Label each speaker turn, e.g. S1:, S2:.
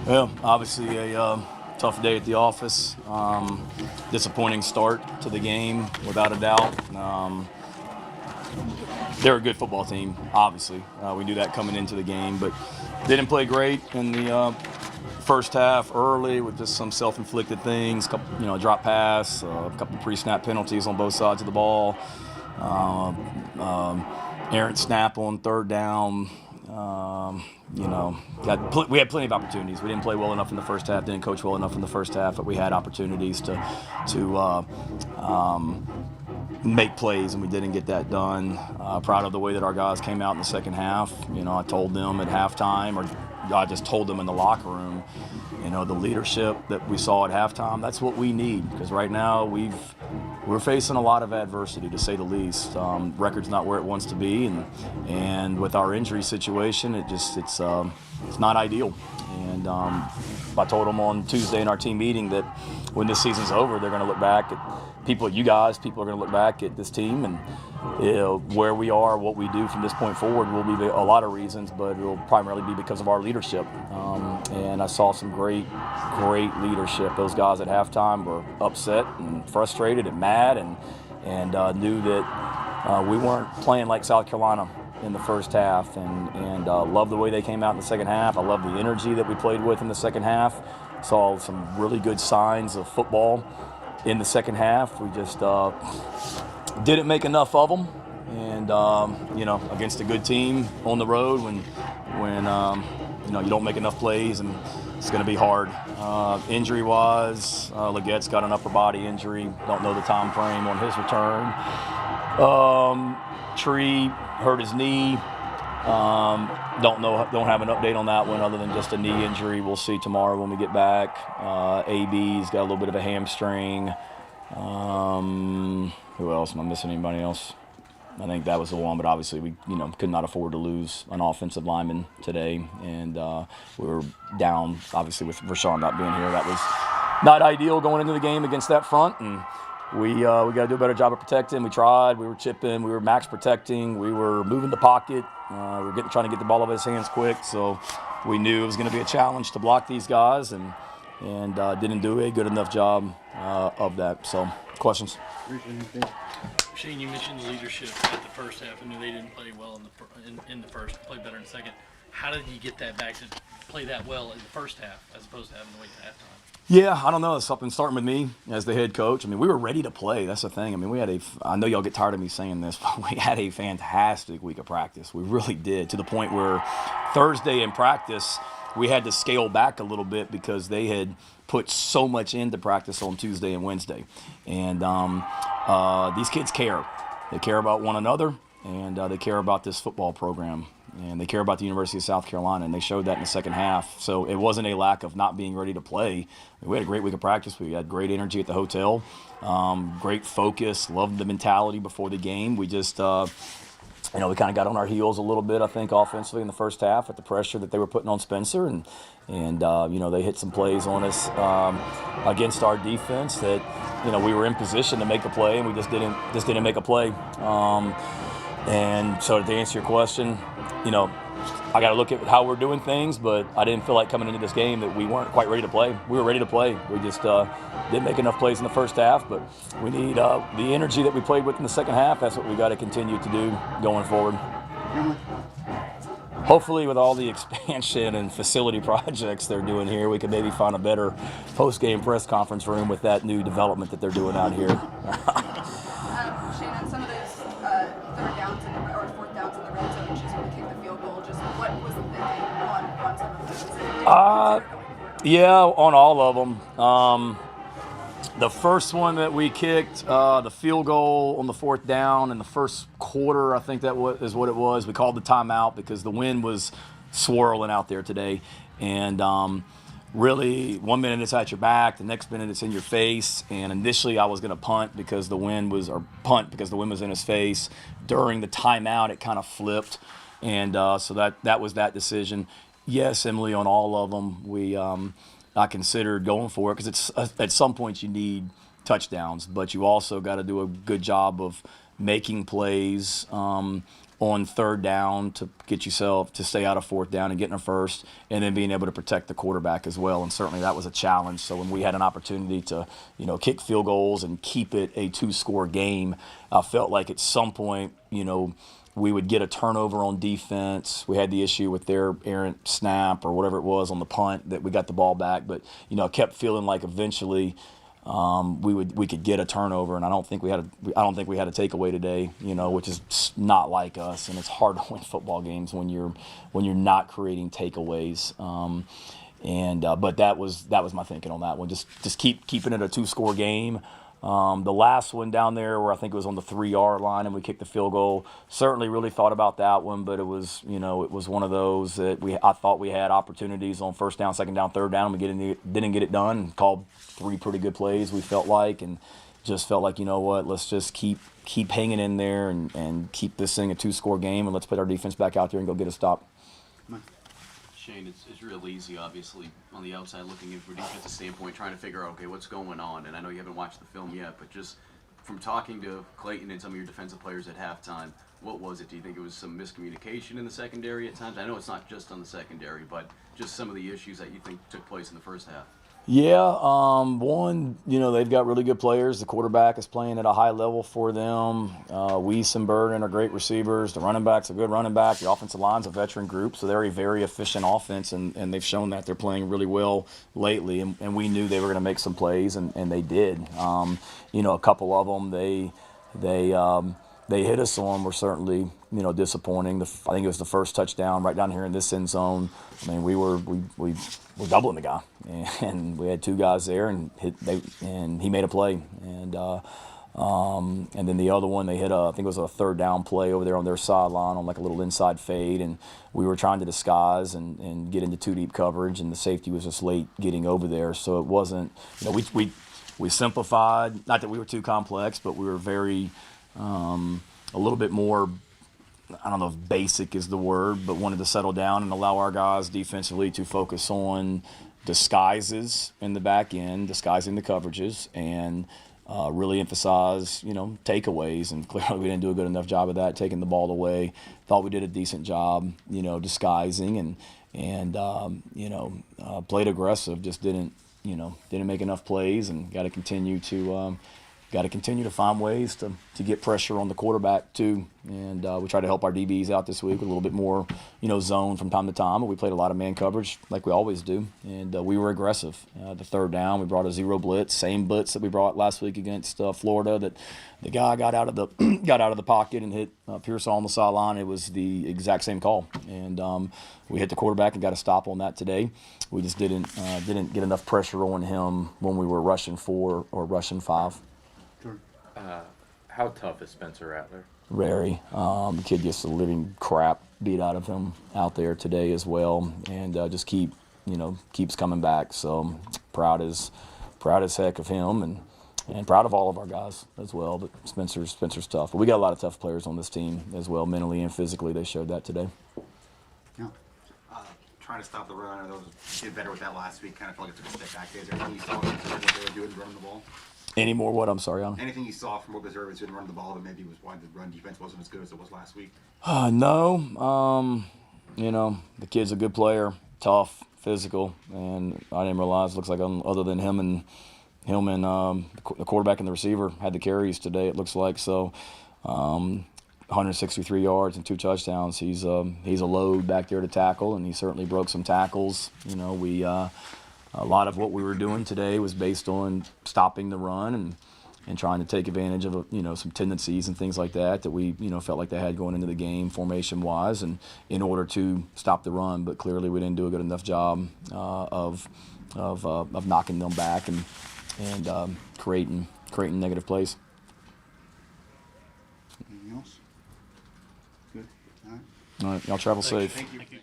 S1: Well, obviously a tough day at the office. Disappointing start to the game, without a doubt. They're a good football team, obviously. We knew that coming into the game, but didn't play great in the first half early with just some self-inflicted things, drop pass, a couple pre-snap penalties on both sides of the ball, errant snap on third down. We had plenty of opportunities. We didn't play well enough in the first half, didn't coach well enough in the first half, but we had opportunities to make plays, and we didn't get that done. Proud of the way that our guys came out in the second half. I told them at halftime, or I just told them in the locker room, the leadership that we saw at halftime, that's what we need, because right now we're facing a lot of adversity, to say the least. Record's not where it wants to be, and with our injury situation, it's not ideal. And I told them on Tuesday in our team meeting that when this season's over, they're going to look back at people are going to look back at this team and where we are, what we do from this point forward will be a lot of reasons, but it'll primarily be because of our leadership. And I saw some great leadership. Those guys at halftime were upset and frustrated and mad, and knew that we weren't playing like South Carolina in the first half, and loved the way they came out in the second half. I love the energy that we played with in the second half. Saw some really good signs of football in the second half. We just didn't make enough of them, and against a good team on the road, when you don't make enough plays, and it's going to be hard. Injury-wise, Legette's got an upper body injury. Don't know the time frame on his return. Tree hurt his knee. Don't have an update on that one other than just a knee injury. We'll see tomorrow when we get back. AB's got a little bit of a hamstring. Who else? Am I missing anybody else? I think that was the one, but obviously we could not afford to lose an offensive lineman today, and we were down obviously with Rashawn not being here. That was not ideal going into the game against that front, and we got to do a better job of protecting. We tried. We were chipping. We were max protecting. We were moving the pocket. We were trying to get the ball out of his hands quick. So we knew it was going to be a challenge to block these guys, and didn't do a good enough job of that. So, questions?
S2: Shane, you mentioned the leadership at the first half. I knew they didn't play well in the first, played better in the second. How did you get that back to play that well in the first half as opposed to having to wait to halftime?
S1: Yeah, I don't know. It's something starting with me as the head coach. I mean, we were ready to play. That's the thing. I mean, I know y'all get tired of me saying this, but we had a fantastic week of practice. We really did, to the point where Thursday in practice, we had to scale back a little bit because they had put so much into practice on Tuesday and Wednesday. And these kids care. They care about one another, and they care about this football program. And they care about the University of South Carolina, and they showed that in the second half. So it wasn't a lack of not being ready to play. We had a great week of practice. We had great energy at the hotel, great focus, loved the mentality before the game. We just, we kind of got on our heels a little bit, I think, offensively in the first half with the pressure that they were putting on Spencer. And they hit some plays on us against our defense that, we were in position to make a play, and we just didn't make a play. And so to answer your question, I got to look at how we're doing things, but I didn't feel like coming into this game that we weren't quite ready to play. We were ready to play. We just didn't make enough plays in the first half, but we need the energy that we played with in the second half. That's what we got to continue to do going forward. Hopefully, with all the expansion and facility projects they're doing here, we could maybe find a better post-game press conference room with that new development that they're doing out here.
S3: Shane, on some of those third downs or fourth downs in the red zone, just when we kicked the field goal, just what was the thinking on some of those?
S1: Yeah, on all of them. The first one that we kicked, the field goal on the fourth down in the first quarter, I think that is what it was. We called the timeout because the wind was swirling out there today. And really, 1 minute it's at your back, the next minute it's in your face. And initially I was going to punt because the wind was in his face. During the timeout, it kind of flipped. And so that was that decision. Yes, Emily, on all of them, I considered going for it because it's at some point you need touchdowns, but you also got to do a good job of making plays on on third down to get yourself to stay out of fourth down and getting a first, and then being able to protect the quarterback as well. And certainly that was a challenge. So when we had an opportunity to, kick field goals and keep it a 2-score game, I felt like at some point, we would get a turnover on defense. We had the issue with their errant snap or whatever it was on the punt that we got the ball back. But, I kept feeling like eventually we could get a turnover, and I don't think we had a takeaway today, which is not like us, and it's hard to win football games when you're not creating takeaways. But that was my thinking on that one. Just keeping it a 2-score game. The last one down there where I think it was on the 3-yard line and we kicked the field goal, certainly really thought about that one, but it was one of those that I thought we had opportunities on first down, second down, third down. We didn't get it done, and called 3 pretty good plays, we felt like, and just felt like, let's just keep hanging in there and keep this thing a 2-score game, and let's put our defense back out there and go get a stop.
S4: Shane, it's real easy, obviously, on the outside looking in from a defensive standpoint, trying to figure out, okay, what's going on. And I know you haven't watched the film yet, but just from talking to Clayton and some of your defensive players at halftime, what was it? Do you think it was some miscommunication in the secondary at times? I know it's not just on the secondary, but just some of the issues that you think took place in the first half.
S1: Yeah, one, they've got really good players. The quarterback is playing at a high level for them. Weiss and Burden are great receivers. The running back's a good running back. The offensive line's a veteran group, so they're a very efficient offense, and they've shown that they're playing really well lately. And we knew they were going to make some plays, and they did. A couple of them they hit us on were certainly disappointing. I think it was the first touchdown right down here in this end zone. I mean, we were doubling the guy, and we had 2 guys there, and he made a play, and then the other one they hit I think it was a third down play over there on their sideline on like a little inside fade, and we were trying to disguise and get into 2 deep coverage, and the safety was just late getting over there, so it wasn't we simplified. Not that we were too complex, but we were very a little bit more, I don't know if basic is the word, but wanted to settle down and allow our guys defensively to focus on disguises in the back end, disguising the coverages, and really emphasize, takeaways. And clearly we didn't do a good enough job of that, taking the ball away. Thought we did a decent job, disguising and played aggressive. Just didn't make enough plays, and got to continue to find ways to get pressure on the quarterback too. And we try to help our DBs out this week with a little bit more, zone from time to time. But we played a lot of man coverage like we always do. And we were aggressive. The third down, we brought a 0 blitz, same blitz that we brought last week against Florida, that the guy got out of the pocket and hit Pearsall on the sideline. It was the exact same call. And we hit the quarterback and got a stop on that today. We just didn't get enough pressure on him when we were rushing 4 or rushing 5.
S5: How tough is Spencer Rattler?
S1: Very. The kid gets the living crap beat out of him out there today as well, and just keeps coming back. So proud as heck of him, and proud of all of our guys as well. But Spencer's tough. But we got a lot of tough players on this team as well, mentally and physically. They showed that today.
S6: Yeah. Trying to stop the run. I know they did better with that last week. Kind of felt like it took a step back. Is there anything you saw from what they were doing running the ball?
S1: Any more what? I'm sorry, Alan.
S6: Anything you saw from what Reserve didn't run the ball that maybe was why the run defense wasn't as good as it was last week?
S1: No. The kid's a good player, tough, physical, and I didn't realize. Looks like other than him and the quarterback and the receiver had the carries today. It looks like so. 163 yards and 2 touchdowns. He's a load back there to tackle, and he certainly broke some tackles. A lot of what we were doing today was based on stopping the run and trying to take advantage of some tendencies and things like that we felt like they had going into the game formation wise, and in order to stop the run. But clearly we didn't do a good enough job of knocking them back and creating negative plays.
S6: Anything else? Good. All right.
S1: All right, y'all travel safe.
S6: Thank you.